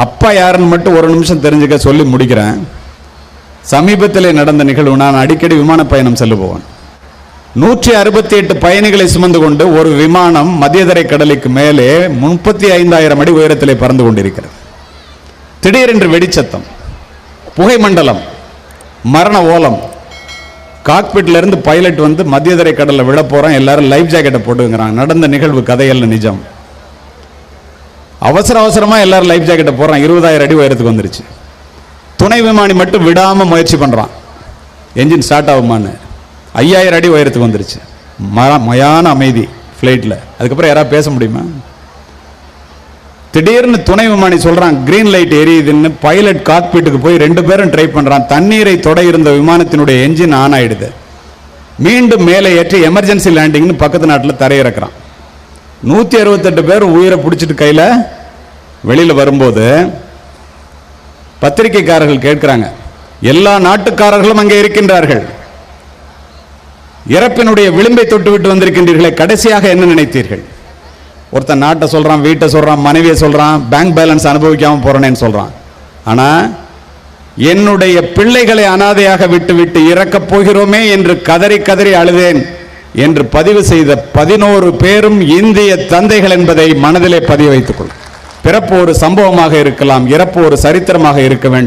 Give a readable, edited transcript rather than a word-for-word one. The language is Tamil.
அப்பா யாருன்னு மட்டும் ஒரு நிமிஷம் தெரிஞ்சுக்க சொல்லி முடிக்கிறேன். சமீபத்தில் நடந்த நிகழ்வு. நான் அடிக்கடி விமான பயணம் செல்லுபவன். 168 பயணிகளை சுமந்து கொண்டு ஒரு விமானம் மத்தியதரை கடலுக்கு மேலே 35,000 அடி உயரத்திலே பறந்து கொண்டிருக்கிறது. திடீரென்று வெடிச்சத்தம், புகை மண்டலம், மரண ஓலம். காக்பிட்ல இருந்து பைலட் வந்து மத்தியதரை கடல்ல விழ போறான், எல்லாரும் லைஃப் ஜாக்கெட்டை போட்டுக்கிறாங்க. நடந்த நிகழ்வு, கதையல்ல நிஜம். அவசர அவசரமா எல்லாரும் லைஃப் ஜாக்கெட்டை போடுறான். 20,000 அடி உயரத்துக்கு வந்துருச்சு. துணை விமானி மட்டும் விடாம முயற்சி பண்றான், என்ஜின் ஸ்டார்ட் ஆகுமான்னு. 5,000 அடி உயரத்துக்கு வந்துருச்சு. மயான அமைதி ஃப்ளைட்ல. அதுக்கப்புறம் யாராவது பேச முடியுமா? திடீர்னு துணை விமானி சொல்றான், கிரீன் லைட் எரியுதுன்னு. பைலட் காக்பிட்டுக்கு போய் 2 பேரும் ட்ரை பண்றான். தண்ணீரை தொட இருந்த விமானத்தினுடைய என்ஜின் ஆன் ஆயிடுது. மீண்டும் மேலே ஏற்றி எமர்ஜென்சி லேண்டிங்னு பக்கத்து நாட்டில் தரையிறக்கிறான். 168 பேர் உயிரை பிடிச்சிட்டு கையில வெளியில வரும்போது பத்திரிகைக்காரர்கள் கேட்கிறாங்க, எல்லா நாட்டுக்காரர்களும் அங்கே இருக்கின்றார்கள், இறப்பினுடைய விளிம்பை தொட்டு விட்டு வந்திருக்கின்றீர்களே, கடைசியாக என்ன நினைத்தீர்கள்? ஒருத்தன் நாட்டை சொல்றான், வீட்டை சொல்றான், மனைவியை சொல்றான், பேங்க் பேலன்ஸ் அனுபவிக்காம போறேன்னு சொல்றான். ஆனா என்னுடைய பிள்ளைகளை அனாதையாக விட்டு விட்டு இறக்கப் போகிறோமே என்று கதறி கதறி அழுதேன் என்று பதிவு செய்த 11 பேரும் இந்திய தந்தைகள் என்பதை மனதிலே பதிவு வைத்துக் கொள். பிறப்பு ஒரு சம்பவமாக இருக்கலாம், இறப்பு ஒரு சரித்திரமாக இருக்க வேண்டும்.